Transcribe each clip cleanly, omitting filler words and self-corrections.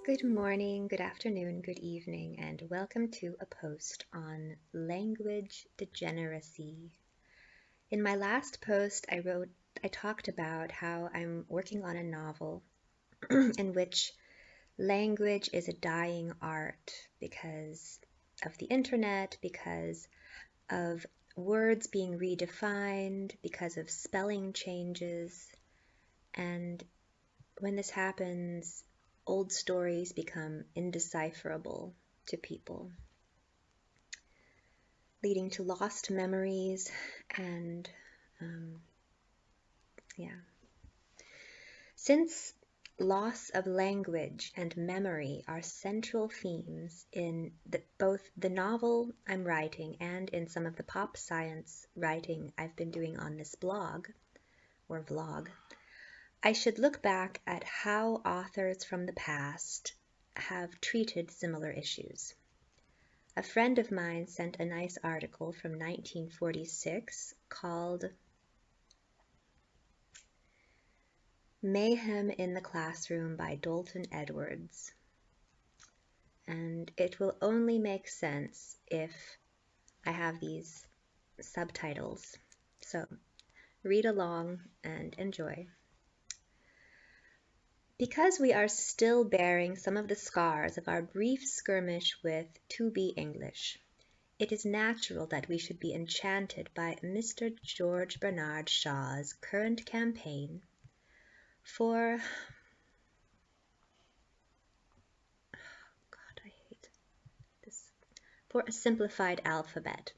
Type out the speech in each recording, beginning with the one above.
Good morning, good afternoon, good evening, and welcome to a post on language degeneracy. In my last post, I talked about how I'm working on a novel in which language is a dying art because of the internet, because of words being redefined, because of spelling changes, and when this happens, old stories become indecipherable to people, leading to lost memories and Since loss of language and memory are central themes in both the novel I'm writing and in some of the pop science writing I've been doing on this blog or vlog, I should look back at how authors from the past have treated similar issues. A friend of mine sent a nice article from 1946 called Mayhem in the Classroom by Dalton Edwards. And it will only make sense if I have these subtitles. So read along and enjoy. Because we are still bearing some of the scars of our brief skirmish with to-be English, it is natural that we should be enchanted by Mr. George Bernard Shaw's current campaign for a simplified alphabet.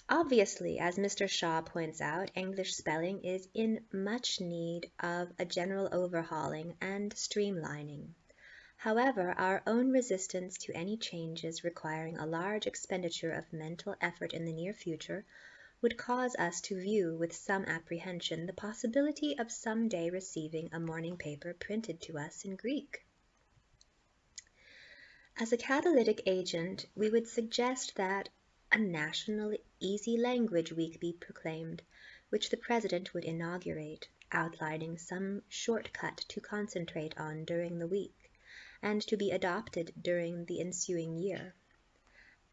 Obviously, as Mr. Shaw points out, English spelling is in much need of a general overhauling and streamlining. However, our own resistance to any changes requiring a large expenditure of mental effort in the near future would cause us to view with some apprehension the possibility of some day receiving a morning paper printed to us in Greek. As a catalytic agent, we would suggest that a National Easy Language Week be proclaimed, which the President would inaugurate, outlining some shortcut to concentrate on during the week, and to be adopted during the ensuing year.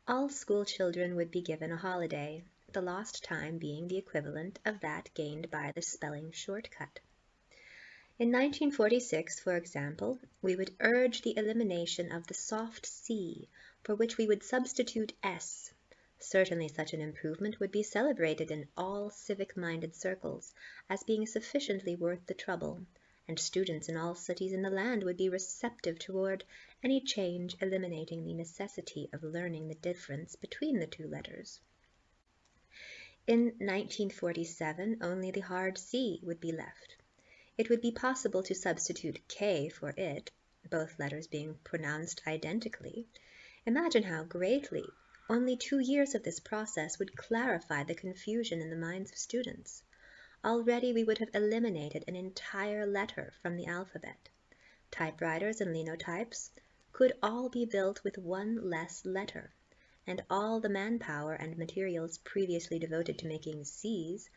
All school children would be given a holiday, the lost time being the equivalent of that gained by the spelling shortcut. In 1946, for example, we would urge the elimination of the soft C, for which we would substitute S. Certainly such an improvement would be celebrated in all civic-minded circles as being sufficiently worth the trouble, and students in all cities in the land would be receptive toward any change eliminating the necessity of learning the difference between the two letters. In 1947, only the hard C would be left. It would be possible to substitute K for it, both letters being pronounced identically. Imagine how greatly only 2 years of this process would clarify the confusion in the minds of students. Already we would have eliminated an entire letter from the alphabet. Typewriters and linotypes could all be built with one less letter, and all the manpower and materials previously devoted to making Cs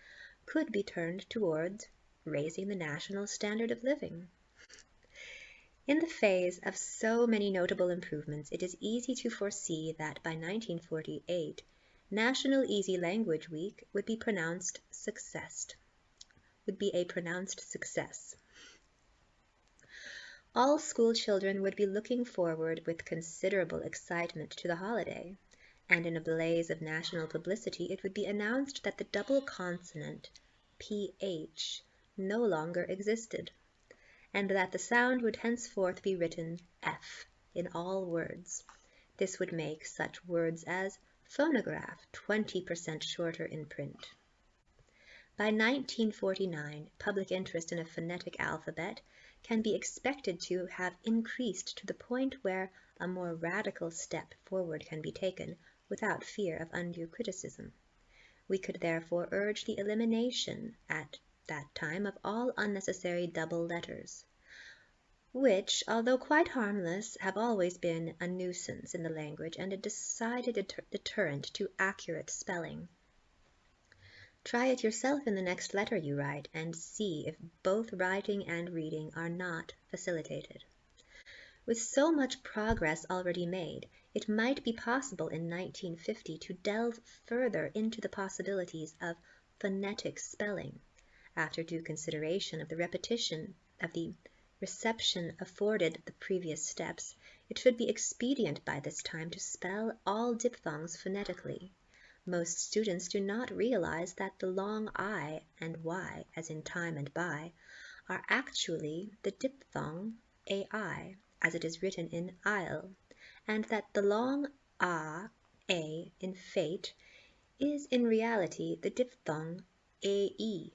could be turned towards raising the national standard of living. In the phase of so many notable improvements, it is easy to foresee that by 1948, National Easy Language Week would be a pronounced success. All school children would be looking forward with considerable excitement to the holiday, and in a blaze of national publicity it would be announced that the double consonant PH no longer existed, and that the sound would henceforth be written F in all words. This would make such words as phonograph 20% shorter in print. By 1949, public interest in a phonetic alphabet can be expected to have increased to the point where a more radical step forward can be taken without fear of undue criticism. We could therefore urge the elimination at that time of all unnecessary double letters, which, although quite harmless, have always been a nuisance in the language and a decided deterrent to accurate spelling. Try it yourself in the next letter you write and see if both writing and reading are not facilitated. With so much progress already made, it might be possible in 1950 to delve further into the possibilities of phonetic spelling, after due consideration of the repetition of the reception afforded the previous steps. It should be expedient by this time to spell all diphthongs phonetically. Most students do not realize that the long I and Y, as in time and by, are actually the diphthong AI, as it is written in I'll, and that the long A in fate is in reality the diphthong AE,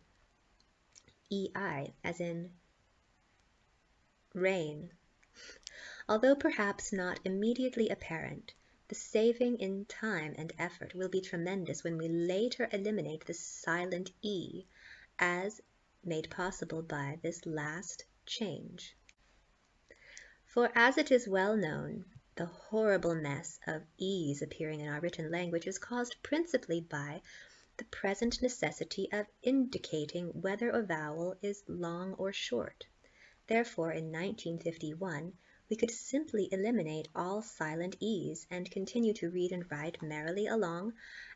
EI, as in rain. Although perhaps not immediately apparent, the saving in time and effort will be tremendous when we later eliminate the silent E, as made possible by this last change. For as it is well known, the horrible mess of E's appearing in our written language is caused principally by the present necessity of indicating whether a vowel is long or short. Therefore, in 1951, we could simply eliminate all silent E's and continue to read and write merrily along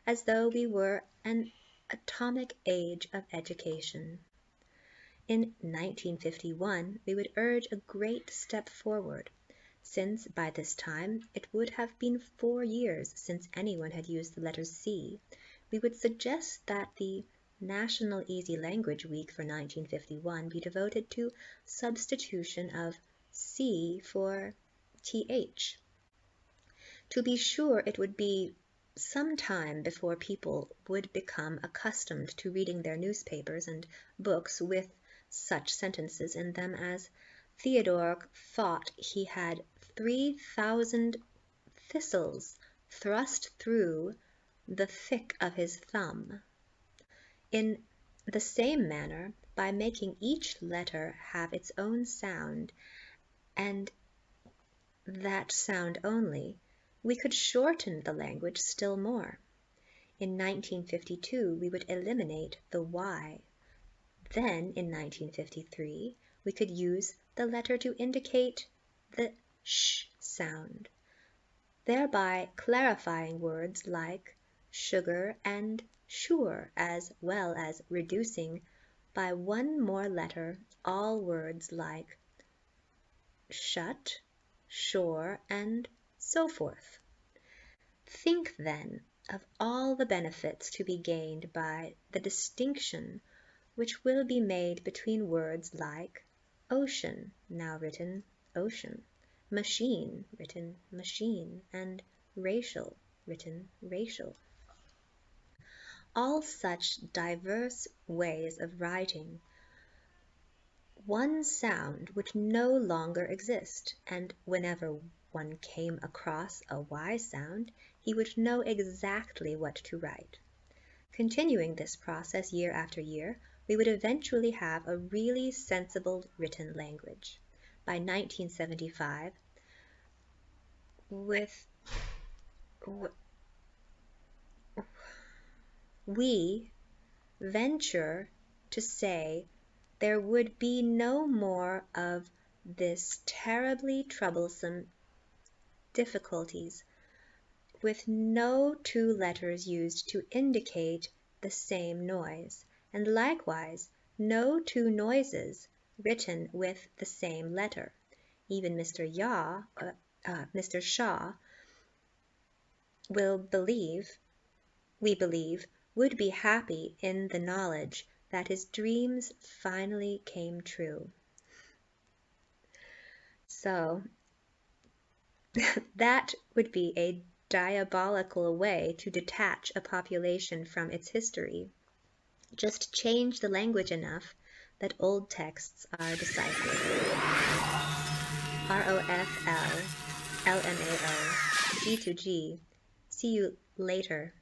as though we were an atomic age of education. In 1951, we would urge a great step forward, since by this time it would have been 4 years since anyone had used the letter C. We would suggest that the National Easy Language Week for 1951 be devoted to substitution of C for TH. To be sure, it would be some time before people would become accustomed to reading their newspapers and books with such sentences in them as Theodore thought he had 3,000 thistles thrust through the thick of his thumb. In the same manner, by making each letter have its own sound, and that sound only, we could shorten the language still more. In 1952, we would eliminate the Y. Then, in 1953, we could use the letter to indicate the sh sound, thereby clarifying words like sugar and sure, as well as reducing by one more letter all words like shut, shore, and so forth. Think, then, of all the benefits to be gained by the distinction which will be made between words like ocean, now written ocean, machine, written machine, and racial, written racial. All such diverse ways of writing one sound which no longer exist, and whenever one came across a Y sound, he would know exactly what to write. Continuing this process year after year, we would eventually have a really sensible written language. By 1975, we venture to say there would be no more of this terribly troublesome difficulties, with no two letters used to indicate the same noise, and likewise no two noises written with the same letter. Even Mr. Shaw we believe, would be happy in the knowledge that his dreams finally came true. So that would be a diabolical way to detach a population from its history. Just change the language enough that old texts are deciphered. ROFL, LMAO, G2G. See you later.